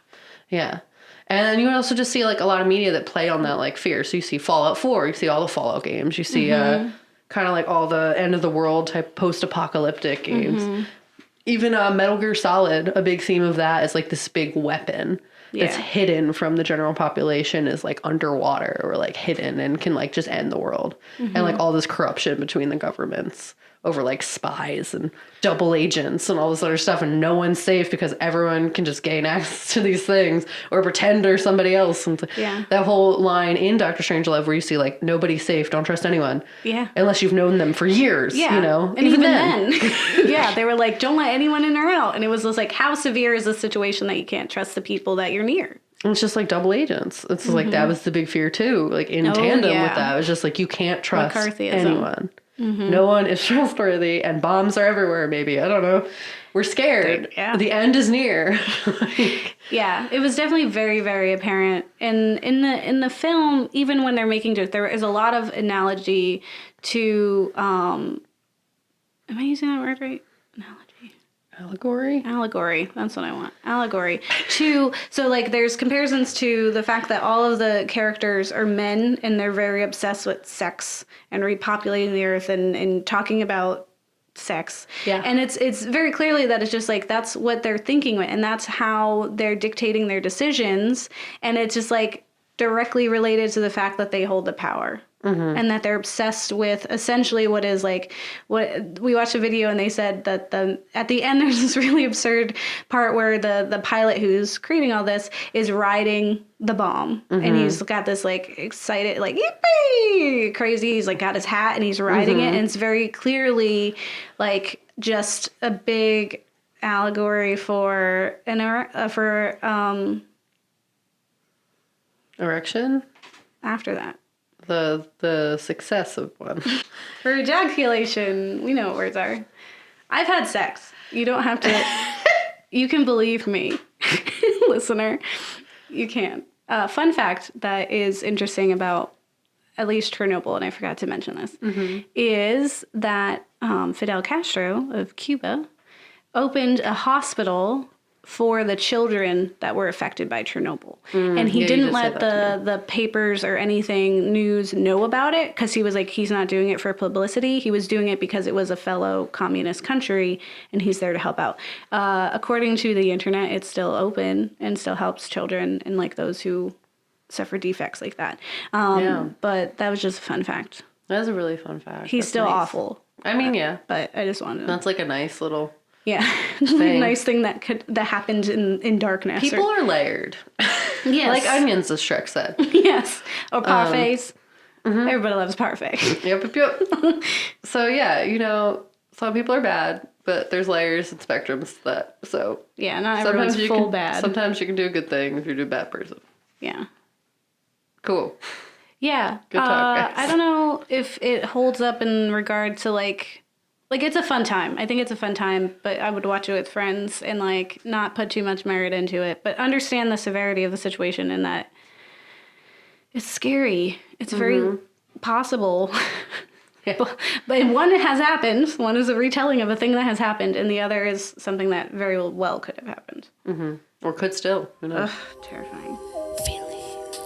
Yeah. And then you also just see, like, a lot of media that play on that, like, fear. So you see Fallout 4, you see all the Fallout games, you see kind of like all the end of the world type post-apocalyptic games. Even Metal Gear Solid, a big theme of that is, like, this big weapon that's hidden from the general population is, like, underwater or, like, hidden and can, like, just end the world. And, like, all this corruption between the governments over, like, spies and double agents and all this other stuff, and no one's safe because everyone can just gain access to these things or pretend they're somebody else. And that whole line in Dr. Strangelove where you see, like, nobody's safe, don't trust anyone. Yeah. Unless you've known them for years, you know? And even then. They were like, don't let anyone in or out. And it was just like, how severe is the situation that you can't trust the people that you're near? And it's just like double agents. It's like, that was the big fear too. Like, in tandem with that, it was just like, you can't trust anyone. No one is trustworthy, and bombs are everywhere, maybe. I don't know. We're scared. The end is near. It was definitely very, very apparent. And in the film, even when they're making jokes, there is a lot of analogy to, am I using that word right? Allegory. That's what I want. Allegory. So, like, there's comparisons to the fact that all of the characters are men and they're very obsessed with sex and repopulating the earth and talking about sex. Yeah. And it's very clearly that it's just like, that's what they're thinking and that's how they're dictating their decisions. And it's just like directly related to the fact that they hold the power. And that they're obsessed with essentially what is like, what we watched a video and they said that at the end there's this really absurd part where the pilot who's creating all this is riding the bomb and he's got this like excited like yippee crazy, he's like got his hat and he's riding it, and it's very clearly like just a big allegory for erection after that. The success of one. For ejaculation, we know what words are. I've had sex. You don't have to. You can believe me, listener. You can. Fun fact that is interesting about at least Chernobyl, and I forgot to mention this, is that Fidel Castro of Cuba opened a hospital for the children that were affected by Chernobyl. And he didn't let the papers or anything, news, know about it because he was like, he's not doing it for publicity. He was doing it because it was a fellow communist country and he's there to help out. According to the internet, it's still open and still helps children and like those who suffer defects like that. But that was just a fun fact. That was a really fun fact. He's still awful. I mean, yeah. But I just wanted to... That's like a nice little... nice thing that happened in darkness. People are layered. Yes. Like onions, as Shrek said. Yes. Or parfaits. Everybody loves parfait. Yep. So, yeah, you know, some people are bad, but there's layers and spectrums that, so. Yeah, not everyone's full bad. Sometimes you can do a good thing if you're a bad person. Yeah. Cool. Yeah. Good talk, guys. I don't know if it holds up in regard to, like, it's a fun time. I think it's a fun time, but I would watch it with friends and, like, not put too much merit into it. But understand the severity of the situation and that it's scary. It's very possible. But one has happened. One is a retelling of a thing that has happened, and the other is something that very well could have happened. Or could still. Who knows? Ugh, terrifying. Feelings.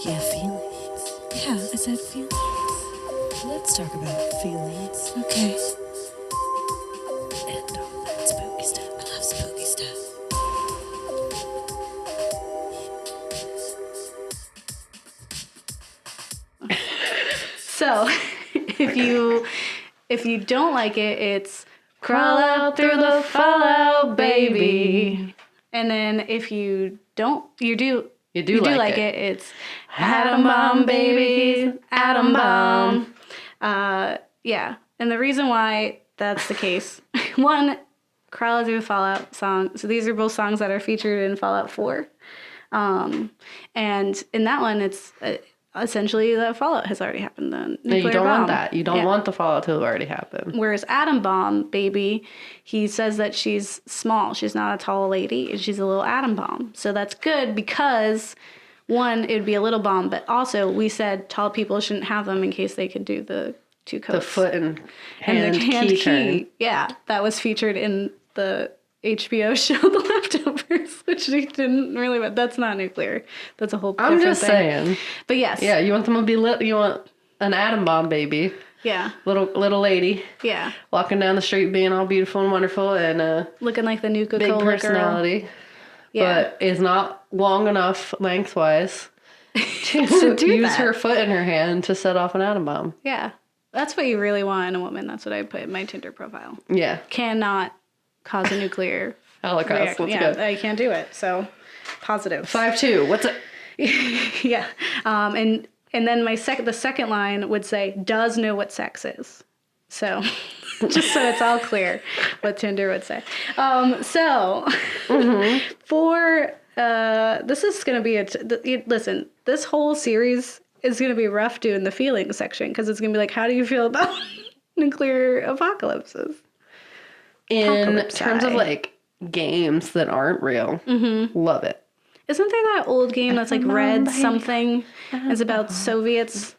Yeah, feelings. Yeah, I said feelings. Let's talk about feelings. Okay. And all that spooky stuff. I love spooky stuff. So, if you don't like it, it's crawl out through the fallout, baby. And then if you don't, you do like it. It's atom bomb, baby, atom bomb. Yeah. And the reason why that's the case, one, Crawl is a Fallout song. So these are both songs that are featured in Fallout 4. And in that one, it's essentially the Fallout has already happened. The nuclear No, you don't bomb. want that. You don't want the Fallout to have already happened. Whereas Atom Bomb, baby, he says that she's small. She's not a tall lady. And she's a little atom bomb. So that's good because, one, it would be a little bomb. But also, we said tall people shouldn't have them in case they could do the two coats. The foot and hand, the hand key turn. Yeah, that was featured in the HBO show The Leftovers, which we didn't really, but that's not nuclear. That's a whole different I'm just thing. saying. But yes. Yeah, you want them to be lit. You want an atom bomb baby. Yeah. Little lady. Yeah. Walking down the street being all beautiful and wonderful and looking like the Nuka big Cola personality. girl. Yeah. But is not long enough lengthwise to do use that. her foot in her hand to set off an atom bomb. Yeah. That's what you really want in a woman. That's what I put in my Tinder profile. Yeah. Cannot cause a nuclear Holocaust. reaction. Let's go. I can't do it. So positive. 5-2. What's it? Yeah. And then the second line would say, does know what sex is. So just so it's all clear what Tinder would say. For, this is going to be listen, this whole series is going to be rough doing the feelings section because it's going to be like, how do you feel about nuclear apocalypses? In terms of like games that aren't real, love it. Isn't there that old game that's like Red something? It's about Soviets.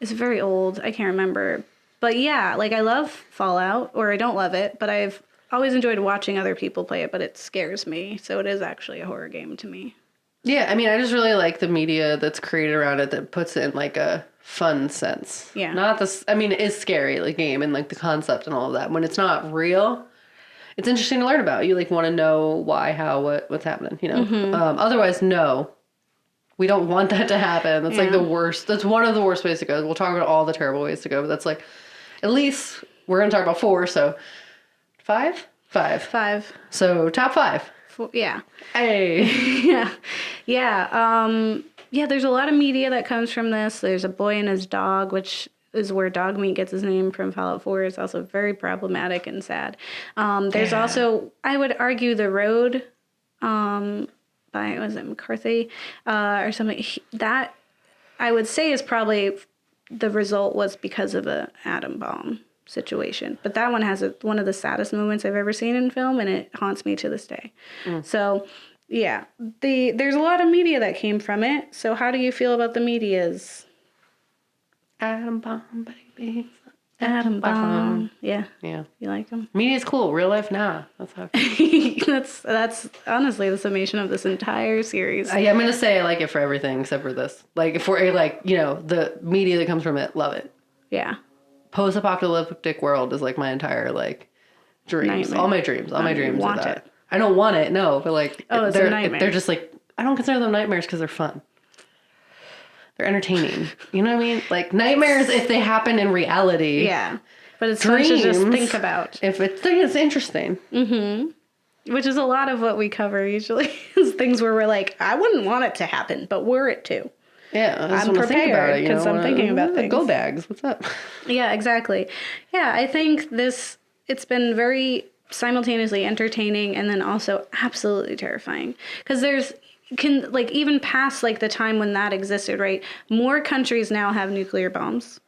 It's very old. I can't remember. But yeah, like I love Fallout, or I don't love it, but I've always enjoyed watching other people play it, but it scares me. So it is actually a horror game to me. Yeah, I mean, I just really like the media that's created around it that puts it in like a fun sense. Yeah. Not this, I mean, it is scary, like game and like the concept and all of that. When it's not real, it's interesting to learn about. You like want to know why, how, what's happening, you know? Otherwise, no. We don't want that to happen. That's like the worst. That's one of the worst ways to go. We'll talk about all the terrible ways to go, but that's like, at least we're going to talk about 4, so 5? 5. 5. So top 5. 4, yeah. Hey. Yeah. Yeah, there's a lot of media that comes from this. There's A Boy and His Dog, which is where dog meat gets his name from Fallout 4. It's also very problematic and sad. There's also, I would argue, The Road by, was it McCarthy or something? That I would say is probably the result was because of an atom bomb situation. But that one has one of the saddest moments I've ever seen in film, and it haunts me to this day. So, yeah, there's a lot of media that came from it. So how do you feel about the medias? Atom bomb, baby. Atom bomb. Yeah. Yeah. You like them? Media's cool. Real life, nah. That's how That's honestly the summation of this entire series. I'm going to say I like it for everything except for this. Like, if we're like, you know, the media that comes from it, love it. Yeah. Post-apocalyptic world is like my entire, like, dreams. Nightmare. All my dreams are want that. it. I don't want it, no, but like, it's a nightmare. they're just like, I don't consider them nightmares because they're fun. They're entertaining. You know what I mean? Like, nightmares if they happen in reality. Yeah. But it's fun to just Dreams, think about. If it's interesting. Which is a lot of what we cover usually. Is things where we're like, I wouldn't want it to happen, but were it to. Yeah, I just I'm want to think about prepared it. because I'm thinking about things. Go bags. What's up? Yeah, exactly. Yeah, I think it's been very simultaneously entertaining and then also absolutely terrifying. Because even past like the time when that existed, right? More countries now have nuclear bombs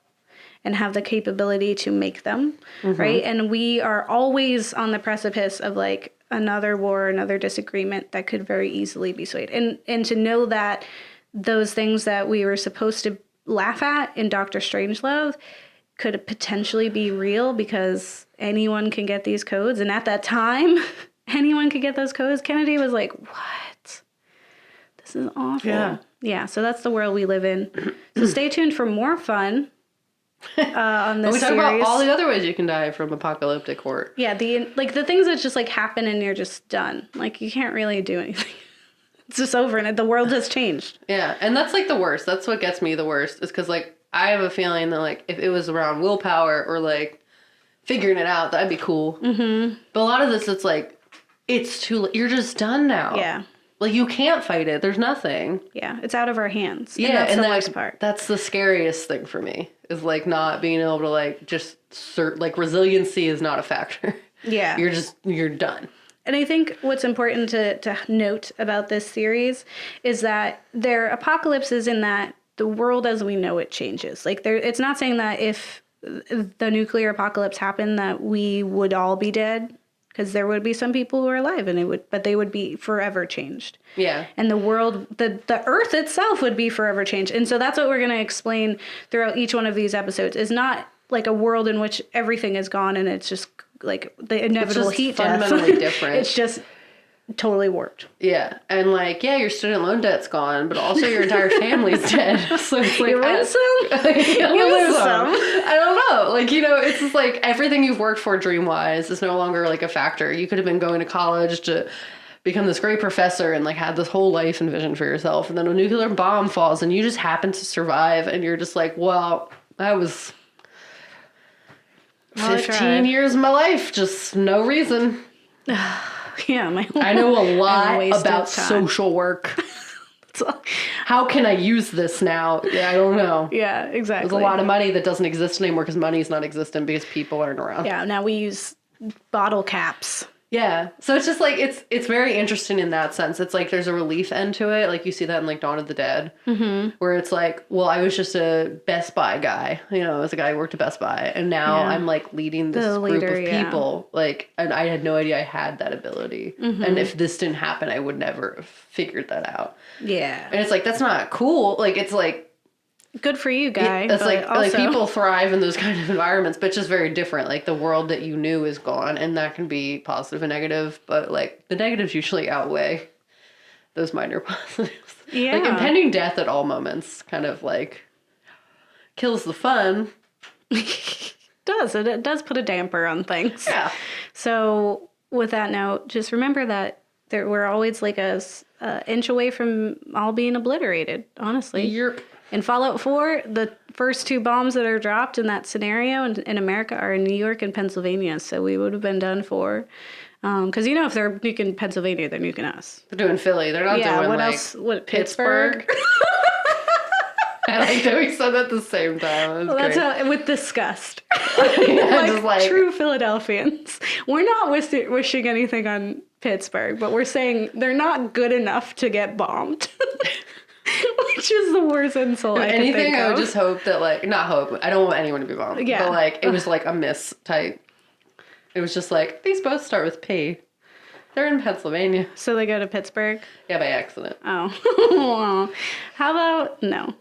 and have the capability to make them, right? And we are always on the precipice of like another war, another disagreement that could very easily be swayed. And to know that those things that we were supposed to laugh at in Dr. Strangelove could potentially be real because anyone can get these codes. And at that time, anyone could get those codes. Kennedy was like, what? This is awful. Yeah, so that's the world we live in. So stay tuned for more fun on this we talk series. about all the other ways you can die from apocalyptic horror. Yeah, the things that just like happen and you're just done. Like you can't really do anything. It's just over and the world has changed. Yeah, and that's like the worst. That's what gets me the worst is because like I have a feeling that like if it was around willpower or like figuring it out, that'd be cool. But a lot of this, it's like it's too late. You're just done now. Yeah. Like you can't fight it. There's nothing. Yeah, it's out of our hands. Yeah, and that's and the worst part. That's the scariest thing for me is like not being able to like just like resiliency is not a factor. Yeah. You're done. And I think what's important to note about this series is that their apocalypse is in that the world as we know it changes. Like, it's not saying that if the nuclear apocalypse happened that we would all be dead, because there would be some people who are alive, but they would be forever changed. Yeah. And the world, the earth itself would be forever changed. And so that's what we're going to explain throughout each one of these episodes, is not like a world in which everything is gone and it's just like the inevitable heat death. Fundamentally different. It's just totally warped. Yeah. And like, yeah, your student loan debt's gone, but also your entire family's dead. So it's like, You win some, you lose some. I don't know. Like, it's just like everything you've worked for dream-wise is no longer like a factor. You could have been going to college to become this great professor and like had this whole life envisioned for yourself. And then a nuclear bomb falls and you just happen to survive. And you're just like, well, that was 15 years of my life. Just no reason. Yeah, I know a lot about social work. How can I use this now? Yeah, I don't know. Yeah, exactly. There's a lot of money that doesn't exist anymore because money is not existent because people aren't around. Yeah, now we use bottle caps. Yeah. So it's just like, it's very interesting in that sense. It's like there's a relief end to it. Like you see that in like Dawn of the Dead, where it's like, well, I was just a Best Buy guy, as a guy who worked at Best Buy. And now I'm like leading this group of people. Like, and I had no idea I had that ability. And if this didn't happen, I would never have figured that out. Yeah. And it's like, that's not cool. Like, it's like, good for you, guy. It's like people thrive in those kind of environments, but it's just very different. Like the world that you knew is gone, and that can be positive and negative, but like the negatives usually outweigh those minor positives. Yeah. Like impending death at all moments kind of like kills the fun. It does put a damper on things. Yeah. So with that note, just remember that we're always like a inch away from all being obliterated, honestly. In Fallout 4, the first 2 bombs that are dropped in that scenario in America are in New York and Pennsylvania, so we would have been done for. Because, if they're nuking Pennsylvania, they're nuking us. They're doing Philly. They're not doing, what like, else? Pittsburgh? I like that we said that at the same time. That's with disgust. Just like true Philadelphians. We're not wishing anything on Pittsburgh, but we're saying they're not good enough to get bombed. Which is the worst insult I could think of. I would just hope that, like, not hope, I don't want anyone to be bombed. Yeah. But, like, it was like a miss type. It was just like, these both start with P. They're in Pennsylvania. So they go to Pittsburgh? Yeah, by accident. Oh. How about, no.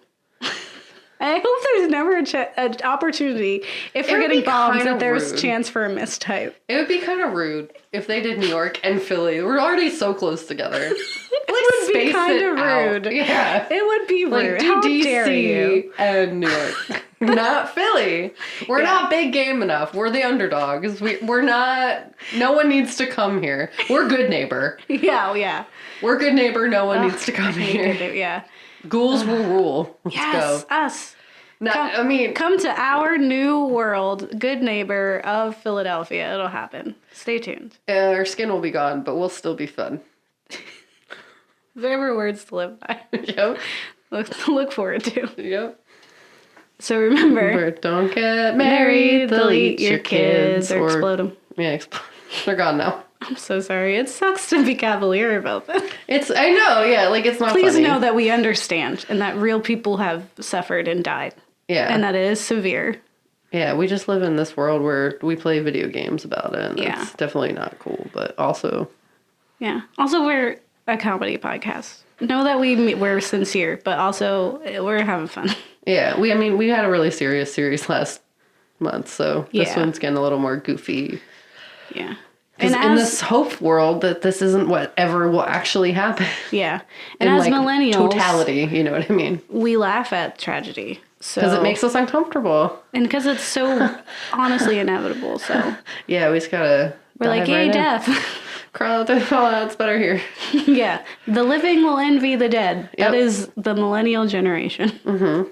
I hope there's never an opportunity, if we're getting bombed, that there's a chance for a mistype. It would be kind of rude if they did New York and Philly. We're already so close together. It would be kind of rude. Yeah. It would be rude. Like, How DC dare you? and New York. Not Philly. We're not big game enough. We're the underdogs. We're not... No one needs to come here. We're good neighbor. Yeah. We're good neighbor. No one needs to come here. Yeah. Ghouls will rule. Let's go. Us. Come to our new world, good neighbor of Philadelphia. It'll happen. Stay tuned. Our skin will be gone, but we'll still be fun. Favorite words to live by. Yep. Look forward to. Yep. So remember, don't get married, they'll eat your kids. Or explode them. Yeah, they're gone now. I'm so sorry. It sucks to be cavalier about that. I know, yeah, like it's not Please funny. know that we understand and that real people have suffered and died. Yeah. And that it is severe. Yeah, we just live in this world where we play video games about it. And yeah. It's definitely not cool, but also... Yeah. Also, we're a comedy podcast. Know that we're sincere, but also we're having fun. Yeah, we had a really serious series last month, so this one's getting a little more goofy. Yeah. Because in this hope world that this isn't whatever will actually happen. Yeah. And as millennials... totality, you know what I mean? We laugh at tragedy. Because it makes us uncomfortable. And because it's so honestly inevitable, so... Yeah, we just gotta... We're like, yay, death. Crawl out the fallout, it's better here. Yeah. The living will envy the dead. Yep. That is the millennial generation. Mm-hmm.